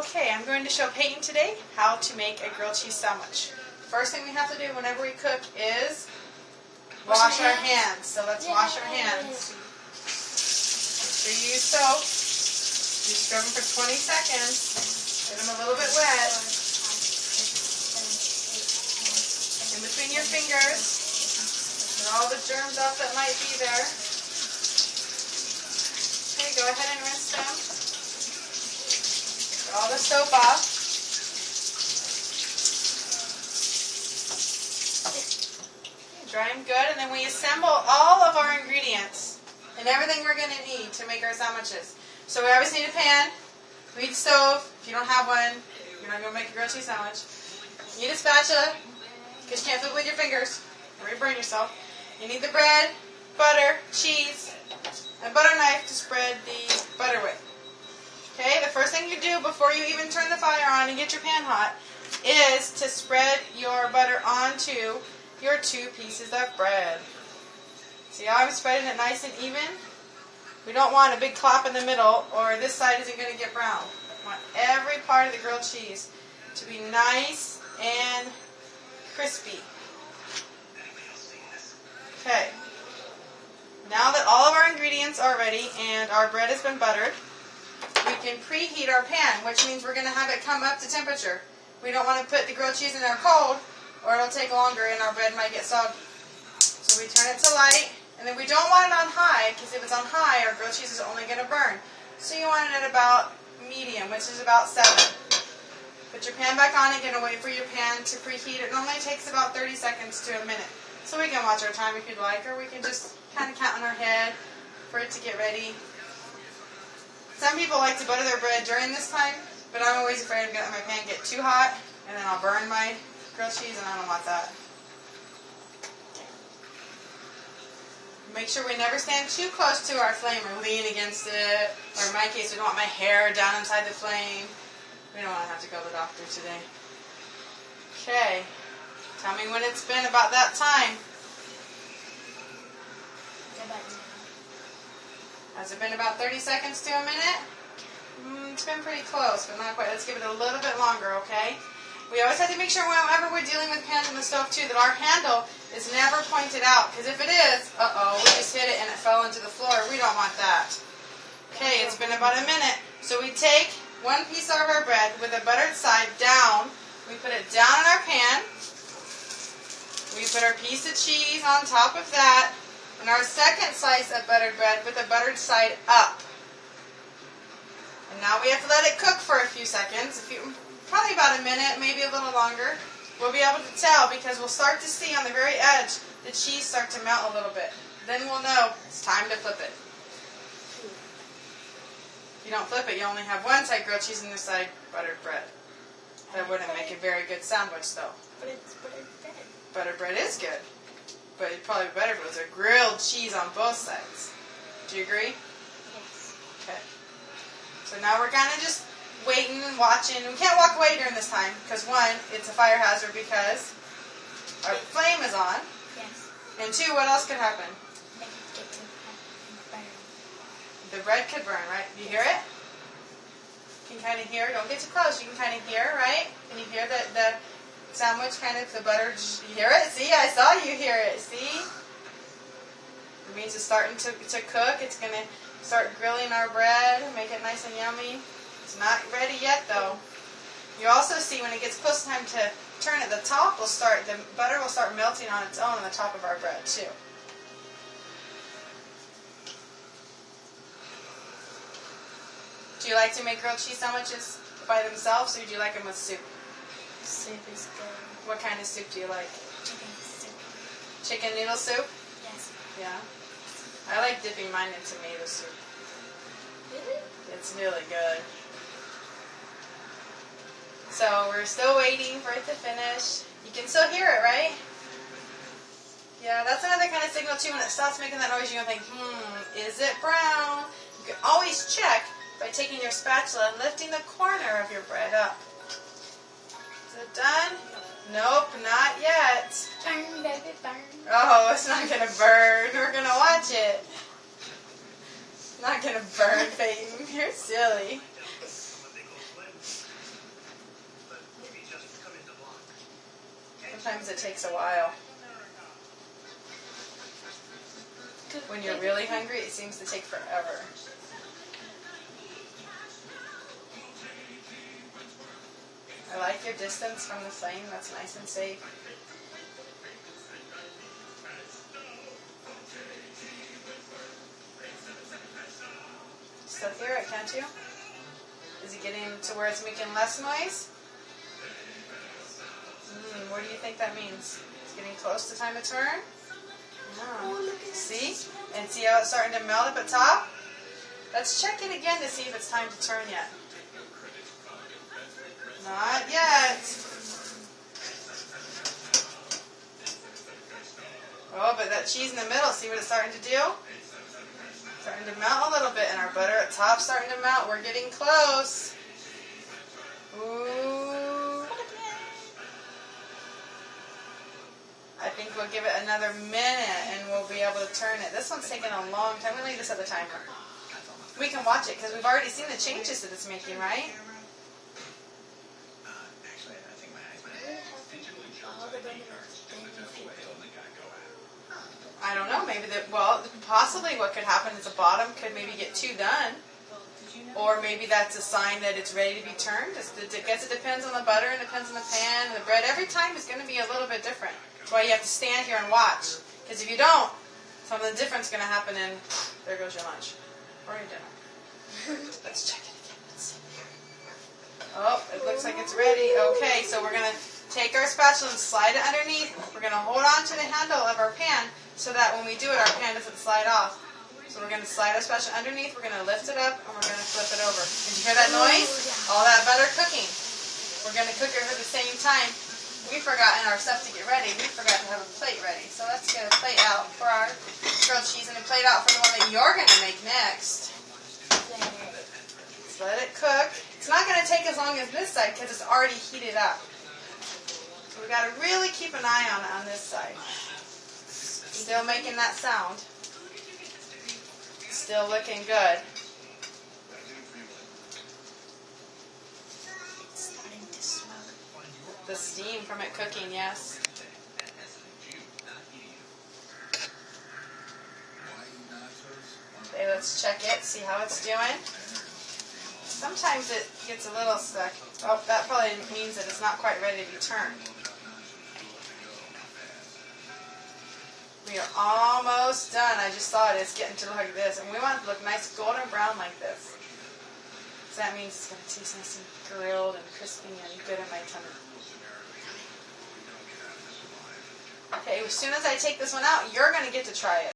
Okay, I'm going to show Peyton today how to make a grilled cheese sandwich. First thing we have to do whenever we cook is wash our hands. So let's wash our hands. Make sure you use soap. You scrub them for 20 seconds. Get them a little bit wet. In between your fingers. Get all the germs off that might be there. Okay, go ahead and rinse them. Get all the soap off. Dry them good, and then we assemble all of our ingredients and everything we're going to need to make our sandwiches. So we always need a pan. We need a stove. If you don't have one, you're not going to make a grilled cheese sandwich. You need a spatula, because you can't flip with your fingers, or you burn yourself. You need the bread, butter, cheese, and a butter knife to spread the butter with. Okay, the first thing you do before you even turn the fire on and get your pan hot is to spread your butter onto your 2 pieces of bread. See how I'm spreading it nice and even? We don't want a big clap in the middle, or this side isn't going to get brown. We want every part of the grilled cheese to be nice and crispy. Okay. Now that all of our ingredients are ready and our bread has been buttered, we can preheat our pan, which means we're going to have it come up to temperature. We don't want to put the grilled cheese in there cold, or it'll take longer and our bread might get soggy. So we turn it to light, and then we don't want it on high, because if it's on high, our grilled cheese is only going to burn. So you want it at about medium, which is about 7. Put your pan back on again and wait for your pan to preheat. It normally takes about 30 seconds to a minute. So we can watch our time if you'd like, or we can just kind of count in our head for it to get ready. Some people like to butter their bread during this time, but I'm always afraid I'm going to let my pan get too hot, and then I'll burn my grilled cheese, and I don't want that. Make sure we never stand too close to our flame or lean against it, or in my case, we don't want my hair down inside the flame. We don't want to have to go to the doctor today. Okay. Tell me when it's been about that time. Has it been about 30 seconds to a minute? It's been pretty close, but not quite. Let's give it a little bit longer, okay? We always have to make sure whenever we're dealing with pans on the stove, too, that our handle is never pointed out. Because if it is, we just hit it and it fell into the floor. We don't want that. Okay, it's been about a minute. So we take 1 piece of our bread with the buttered side down. We put it down in our pan. We put our piece of cheese on top of that. And our second slice of buttered bread with the buttered side up. And now we have to let it cook for a few seconds. Probably about a minute, maybe a little longer. We'll be able to tell because we'll start to see on the very edge the cheese start to melt a little bit. Then we'll know it's time to flip it. If you don't flip it, you only have one side grilled cheese and this side buttered bread. That wouldn't make a very good sandwich, though. But it's buttered bread. Buttered bread is good. But it'd probably be better if it was a grilled cheese on both sides. Do you agree? Yes. Okay. So now we're kind of just waiting and watching. We can't walk away during this time because 1, it's a fire hazard because our flame is on. Yes. And 2, what else could happen? Burn. The bread could burn, right? You hear it? You can kind of hear. Don't get too close. You can kind of hear, right? Can you hear the sandwich kind of, the butter? You hear it? See, I saw you hear it. See? It means it's starting to cook. It's going to start grilling our bread, make it nice and yummy. It's not ready yet, though. You also see when it gets close time to turn it, the butter will start melting on its own on the top of our bread, too. Do you like to make grilled cheese sandwiches by themselves, or do you like them with soup? Soup is good. What kind of soup do you like? Chicken soup. Chicken noodle soup? Yes. Yeah. I like dipping mine in tomato soup. Really? It's really good. So we're still waiting for it to finish. You can still hear it, right? Yeah, that's another kind of signal too. When it stops making that noise, you're going to think, is it brown? You can always check by taking your spatula and lifting the corner of your bread up. Is it done? Nope, not yet. Burn, baby, burn. Oh, it's not going to burn. We're going to watch it. It's not going to burn, Peyton. You're silly. Sometimes it takes a while. When you're really hungry, it seems to take forever. I like your distance from the flame. That's nice and safe. Still hear it, can't you? Is it getting to where it's making less noise? What do you think that means? It's getting close to time to turn? Oh, see? And see how it's starting to melt up at top? Let's check it again to see if it's time to turn yet. Not yet. Oh, but that cheese in the middle, see what it's starting to do? Starting to melt a little bit, and our butter at top starting to melt. We're getting close. Ooh. I think we'll give it another minute, and we'll be able to turn it. This one's taking a long time. We'll leave this at the timer. We can watch it, because we've already seen the changes that it's making, right? I don't know, maybe possibly what could happen is the bottom could maybe get too done. Or maybe that's a sign that it's ready to be turned. I guess it depends on the butter and depends on the pan and the bread. Every time is going to be a little bit different. That's why you have to stand here and watch. Because if you don't, some of the difference is going to happen and there goes your lunch. Or your dinner. Let's check it again. Let's see. Oh, it looks like it's ready. Okay, so we're going to take our spatula and slide it underneath. We're going to hold on to the handle of our pan so that when we do it, our pan doesn't slide off. So we're going to slide our spatula underneath, we're going to lift it up, and we're going to flip it over. Did you hear that noise? All that butter cooking. We're going to cook it at the same time. We forgot in our stuff to get ready, we forgot to have a plate ready. So let's get a plate out for our grilled cheese and a plate out for the one that you're going to make next. Let's let it cook. It's not going to take as long as this side because it's already heated up. So we've got to really keep an eye on it on this side. Still making that sound. Still looking good. It's starting to smell. The steam from it cooking, yes. Okay, let's check it, see how it's doing. Sometimes it gets a little stuck. Oh, that probably means that it's not quite ready to be turned. We are almost done. I just saw it. It's getting to look like this. And we want it to look nice golden brown like this. So that means it's going to taste nice and grilled and crispy and good in my tummy. Okay, as soon as I take this one out, you're going to get to try it.